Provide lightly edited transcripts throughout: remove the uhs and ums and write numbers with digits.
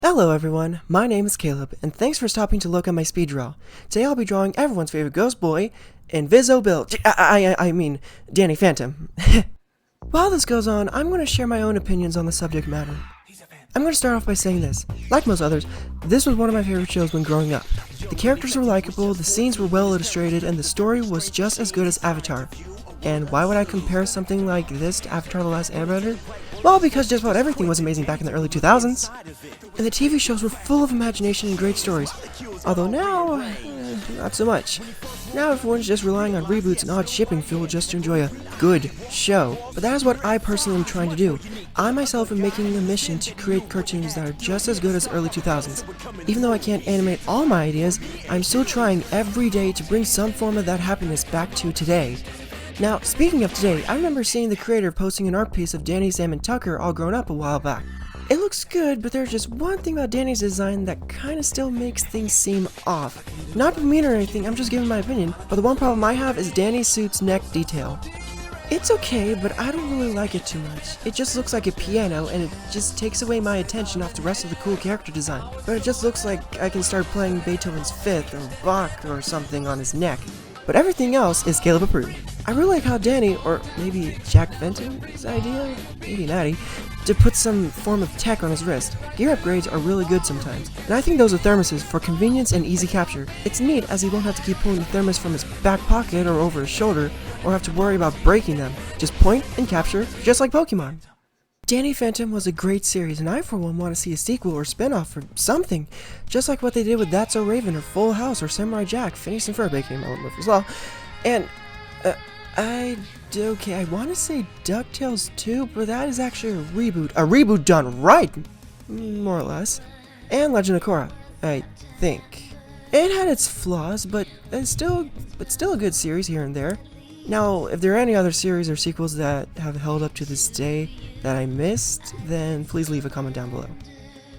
Hello everyone, my name is Caleb, and thanks for stopping to look at my speed draw. Today I'll be drawing everyone's favorite ghost boy, Invisibill. I mean, Danny Phantom. While this goes on, I'm going to share my own opinions on the subject matter. I'm going to start off by saying this. Like most others, this was one of my favorite shows when growing up. The characters were likable, the scenes were well illustrated, and the story was just as good as Avatar. And why would I compare something like this to Avatar: The Last Airbender? Well, because just about everything was amazing back in the early 2000s. And the TV shows were full of imagination and great stories. Although now, not so much. Now everyone's just relying on reboots and odd shipping fuel just to enjoy a good show. But that is what I personally am trying to do. I myself am making a mission to create cartoons that are just as good as early 2000s. Even though I can't animate all my ideas, I'm still trying every day to bring some form of that happiness back to today. Now, speaking of today, I remember seeing the creator posting an art piece of Danny, Sam, and Tucker all grown up a while back. It looks good, but there's just one thing about Danny's design that kinda still makes things seem off. Not mean or anything, I'm just giving my opinion, but the one problem I have is Danny's suit's neck detail. It's okay, but I don't really like it too much. It just looks like a piano, and it just takes away my attention off the rest of the cool character design. But it just looks like I can start playing Beethoven's Fifth or Bach or something on his neck. But everything else is Caleb approved. I really like how Danny, or maybe Jack Fenton's idea, maybe Natty, to put some form of tech on his wrist. Gear upgrades are really good sometimes, and I think those are thermoses for convenience and easy capture. It's neat as he won't have to keep pulling the thermos from his back pocket or over his shoulder, or have to worry about breaking them. Just point and capture, just like Pokemon. Danny Phantom was a great series, and I for one want to see a sequel or spin-off or something, just like what they did with That's So Raven or Full House or Samurai Jack, Phineas and Ferb, aka Melon Murphy's Law. And, I want to say DuckTales 2, but that is actually a reboot done right, more or less. And Legend of Korra, I think. It had its flaws, but it's still a good series here and there. Now, if there are any other series or sequels that have held up to this day that I missed, then please leave a comment down below.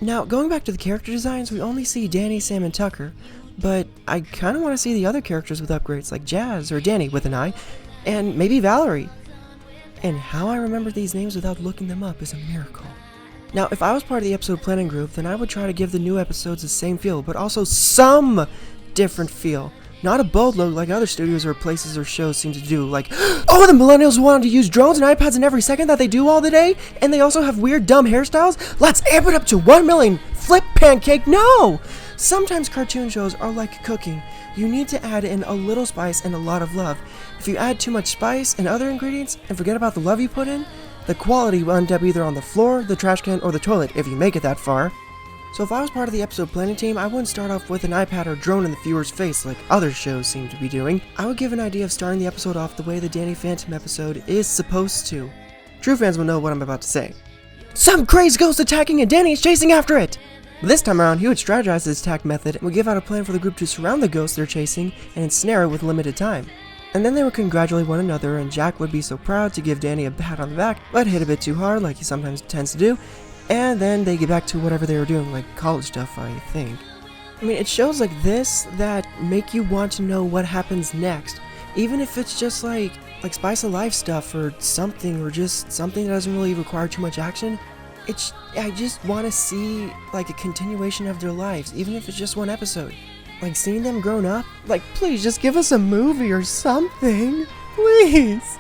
Now, going back to the character designs, we only see Danny, Sam, and Tucker, but I kind of want to see the other characters with upgrades like Jazz, or Danny with an I, and maybe Valerie. And how I remember these names without looking them up is a miracle. Now, if I was part of the episode planning group, then I would try to give the new episodes the same feel, but also some different feel. Not a boatload like other studios or places or shows seem to do, like, oh, the millennials wanted to use drones and iPads in every second that they do all the day, and they also have weird, dumb hairstyles? Let's amp it up to 1 million! Flip pancake, no! Sometimes cartoon shows are like cooking. You need to add in a little spice and a lot of love. If you add too much spice and other ingredients, and forget about the love you put in, the quality will end up either on the floor, the trash can, or the toilet, if you make it that far. So if I was part of the episode planning team, I wouldn't start off with an iPad or drone in the viewer's face like other shows seem to be doing. I would give an idea of starting the episode off the way the Danny Phantom episode is supposed to. True fans will know what I'm about to say. Some crazy ghost attacking and Danny is chasing after it! But this time around, he would strategize his attack method and would give out a plan for the group to surround the ghost they're chasing and ensnare it with limited time. And then they would congratulate one another, and Jack would be so proud to give Danny a pat on the back, but hit a bit too hard like he sometimes tends to do, and then they get back to whatever they were doing, like college stuff, I think. I mean, it's shows like this that make you want to know what happens next, even if it's just like Spice of Life stuff or just something that doesn't really require too much action. I just want to see like a continuation of their lives, even if it's just one episode. Like seeing them grown up. Like, please just give us a movie or something, please.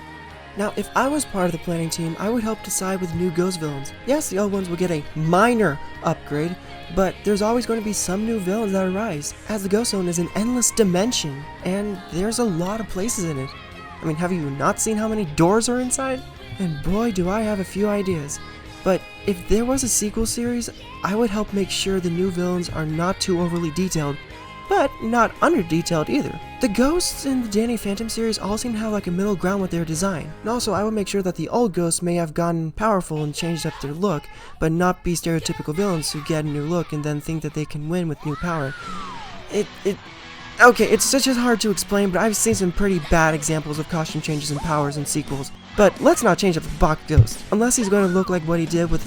Now, if I was part of the planning team, I would help decide with new ghost villains. Yes, the old ones will get a minor upgrade, but there's always going to be some new villains that arise, as the ghost zone is an endless dimension, and there's a lot of places in it. I mean, have you not seen how many doors are inside? And boy, do I have a few ideas. But if there was a sequel series, I would help make sure the new villains are not too overly detailed, but not under-detailed either. The ghosts in the Danny Phantom series all seem to have like a middle ground with their design. And also, I would make sure that the old ghosts may have gotten powerful and changed up their look, but not be stereotypical villains who get a new look and then think that they can win with new power. Okay, it's such as hard to explain, but I've seen some pretty bad examples of costume changes and powers in sequels. But let's not change up the Bach ghost. Unless he's going to look like what he did with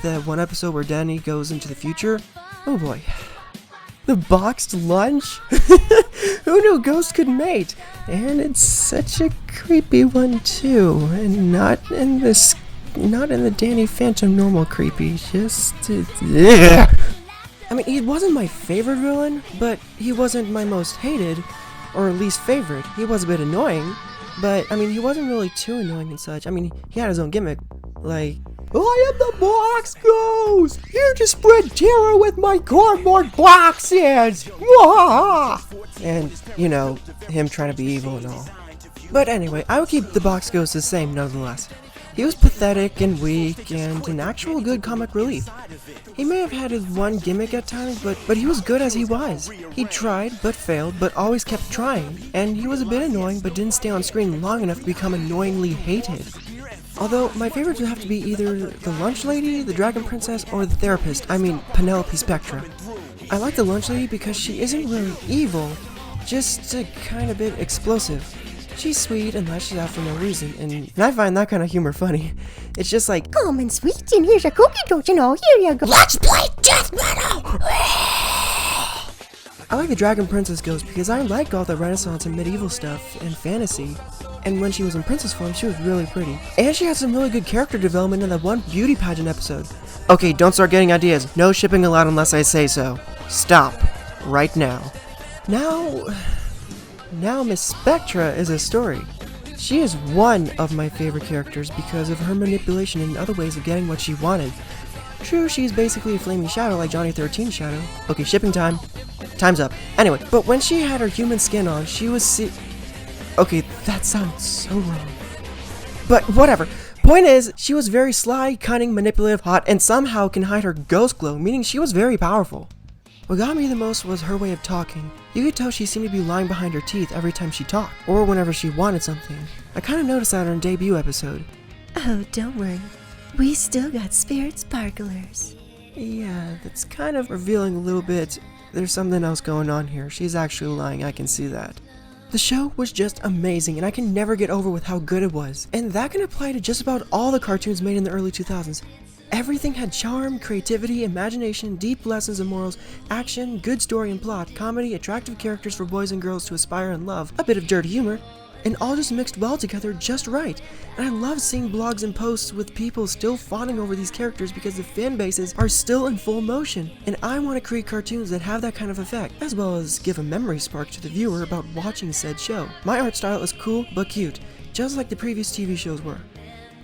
the one episode where Danny goes into the future. Oh boy. The boxed lunch? Who knew ghosts could mate? And it's such a creepy one too. And not in the Danny Phantom normal creepy. Just... I mean, he wasn't my favorite villain, but he wasn't my most hated, or least favorite. He was a bit annoying, but, I mean, he wasn't really too annoying and such. I mean, he had his own gimmick, like, I am the box ghost, here to spread terror with my cardboard boxes! And, you know, him trying to be evil and all. But anyway, I would keep the box ghost the same nonetheless. He was pathetic and weak and an actual good comic relief. He may have had his one gimmick at times, but he was good as he was. He tried, but failed, but always kept trying. And he was a bit annoying, but didn't stay on screen long enough to become annoyingly hated. Although, my favorites would have to be either the lunch lady, the dragon princess, or the therapist, I mean Penelope Spectra. I like the lunch lady because she isn't really evil, just a kind of bit explosive. She's sweet and lashes out for no reason, and I find that kind of humor funny. It's just like, come and sweet, and here's a cookie, don't you know? Here you go. Let's play death metal! I like the Dragon Princess ghost because I like all the Renaissance and medieval stuff and fantasy. And when she was in princess form, she was really pretty. And she had some really good character development in that one beauty pageant episode. Okay, don't start getting ideas. No shipping allowed unless I say so. Stop. Right now. Now Miss Spectra is a story. She is one of my favorite characters because of her manipulation and other ways of getting what she wanted. True, she's basically a flaming shadow like Johnny 13's shadow. Okay, shipping time. Time's up. Anyway, but when she had her human skin on, she was okay, that sounds so wrong. But whatever. Point is, she was very sly, cunning, manipulative, hot, and somehow can hide her ghost glow, meaning she was very powerful. What got me the most was her way of talking. You could tell she seemed to be lying behind her teeth every time she talked, or whenever she wanted something. I kinda noticed that in her debut episode. Oh, don't worry. We still got spirit sparklers. Yeah, that's kind of revealing a little bit. There's something else going on here. She's actually lying, I can see that. The show was just amazing, and I can never get over with how good it was. And that can apply to just about all the cartoons made in the early 2000s. Everything had charm, creativity, imagination, deep lessons and morals, action, good story and plot, comedy, attractive characters for boys and girls to aspire and love, a bit of dirty humor, and all just mixed well together just right. And I love seeing blogs and posts with people still fawning over these characters because the fan bases are still in full motion. And I want to create cartoons that have that kind of effect, as well as give a memory spark to the viewer about watching said show. My art style is cool but cute, just like the previous TV shows were.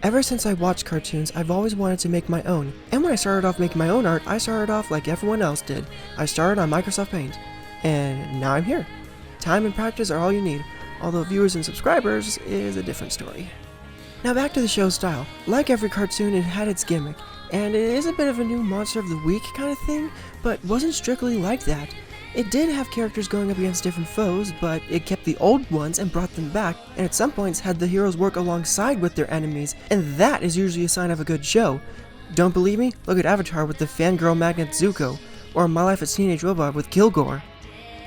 Ever since I watched cartoons, I've always wanted to make my own. And when I started off making my own art, I started off like everyone else did. I started on Microsoft Paint. And now I'm here. Time and practice are all you need, although viewers and subscribers is a different story. Now back to the show's style. Like every cartoon, it had its gimmick, and it is a bit of a new monster of the week kind of thing, but wasn't strictly like that. It did have characters going up against different foes, but it kept the old ones and brought them back, and at some points had the heroes work alongside with their enemies, and that is usually a sign of a good show. Don't believe me? Look at Avatar with the fangirl magnet Zuko, or My Life as Teenage Robot with Kilgore.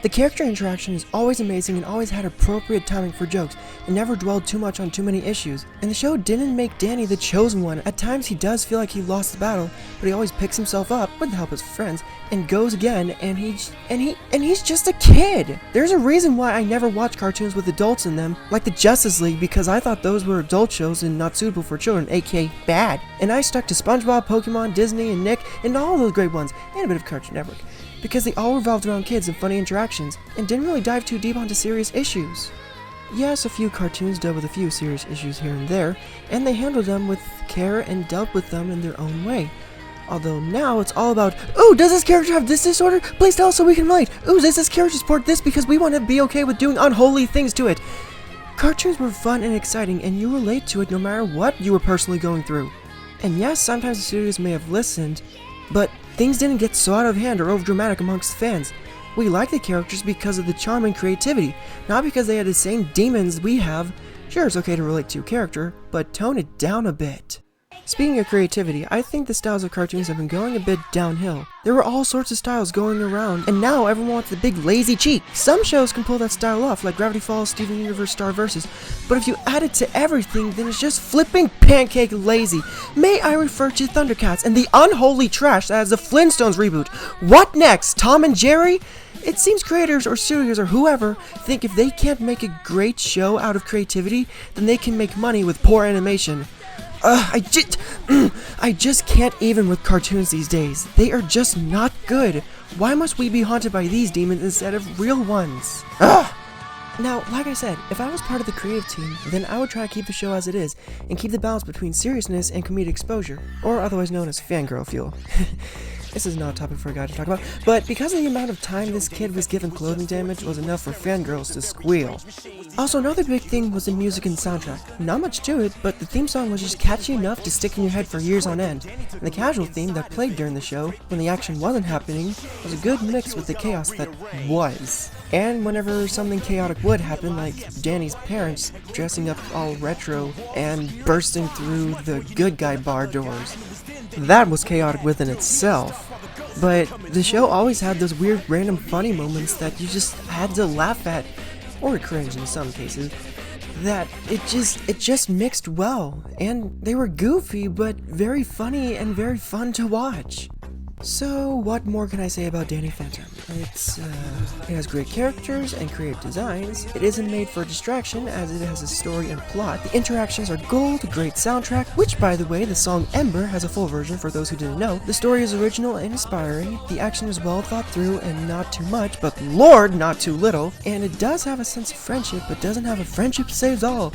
The character interaction is always amazing and always had appropriate timing for jokes and never dwelled too much on too many issues. And the show didn't make Danny the chosen one. At times he does feel like he lost the battle, but he always picks himself up with the help of his friends and goes again, and he's just a kid. There's a reason why I never watch cartoons with adults in them, like the Justice League, because I thought those were adult shows and not suitable for children, aka bad. And I stuck to SpongeBob, Pokemon, Disney, and Nick, and all those great ones, and a bit of Cartoon Network, because they all revolved around kids and funny interactions, and didn't really dive too deep onto serious issues. Yes, a few cartoons dealt with a few serious issues here and there, and they handled them with care and dealt with them in their own way. Although now it's all about, ooh, does this character have this disorder? Please tell us so we can relate. Ooh, does this character support this because we want to be okay with doing unholy things to it? Cartoons were fun and exciting, and you relate to it no matter what you were personally going through. And yes, sometimes the studios may have listened, but things didn't get so out of hand or overdramatic amongst fans. We like the characters because of the charm and creativity, not because they had the same demons we have. Sure, it's okay to relate to a character, but tone it down a bit. Speaking of creativity, I think the styles of cartoons have been going a bit downhill. There were all sorts of styles going around, and now everyone wants the big lazy cheek. Some shows can pull that style off, like Gravity Falls, Steven Universe, Star Vs, but if you add it to everything, then it's just flipping pancake lazy. May I refer to Thundercats and the unholy trash that is the Flintstones reboot. What next, Tom and Jerry? It seems creators or studios or whoever think if they can't make a great show out of creativity, then they can make money with poor animation. I just can't even with cartoons these days. They are just not good. Why must we be haunted by these demons instead of real ones? Ugh! Now, like I said, if I was part of the creative team, then I would try to keep the show as it is, and keep the balance between seriousness and comedic exposure, or otherwise known as fangirl fuel. This is not a topic for a guy to talk about, but because of the amount of time this kid was given clothing damage was enough for fangirls to squeal. Also, another big thing was the music and soundtrack. Not much to it, but the theme song was just catchy enough to stick in your head for years on end. And the casual theme that played during the show, when the action wasn't happening, was a good mix with the chaos that was. And whenever something chaotic would happen, like Danny's parents dressing up all retro and bursting through the good guy bar doors. That was chaotic within itself. But the show always had those weird random funny moments that you just had to laugh at, or cringe in some cases, that it just mixed well, and they were goofy but very funny and very fun to watch. So what more can I say about Danny Phantom? It has great characters and creative designs. It isn't made for distraction as it has a story and plot. The interactions are gold, great soundtrack, which by the way, the song Ember has a full version for those who didn't know. The story is original and inspiring. The action is well thought through and not too much, but lord, not too little. And it does have a sense of friendship, but doesn't have a friendship saves all.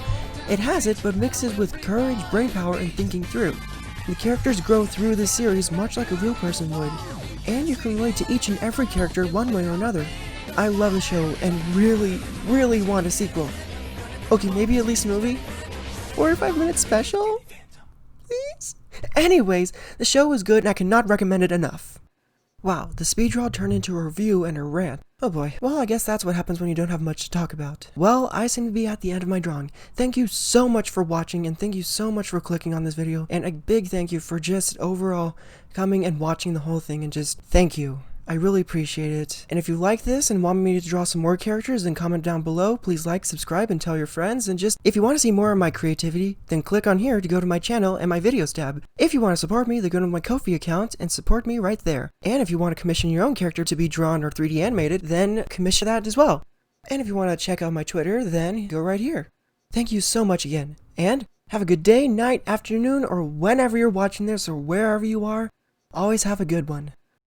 It has it, but mixes with courage, brainpower, and thinking through. The characters grow through the series much like a real person would, and you can relate to each and every character one way or another. I love the show and really, really want a sequel. Okay, maybe at least a movie? 4 or 5 minute special? Please? Anyways, the show is good and I cannot recommend it enough. Wow, the speed draw turned into a review and a rant. Oh boy, well I guess that's what happens when you don't have much to talk about. Well, I seem to be at the end of my drawing. Thank you so much for watching and thank you so much for clicking on this video. And a big thank you for just overall coming and watching the whole thing and just thank you. I really appreciate it. And if you like this and want me to draw some more characters, then comment down below. Please like, subscribe, and tell your friends. And just, if you want to see more of my creativity, then click on here to go to my channel and my videos tab. If you want to support me, then go to my Ko-fi account and support me right there. And if you want to commission your own character to be drawn or 3D animated, then commission that as well. And if you want to check out my Twitter, then go right here. Thank you so much again. And have a good day, night, afternoon, or whenever you're watching this or wherever you are. Always have a good one.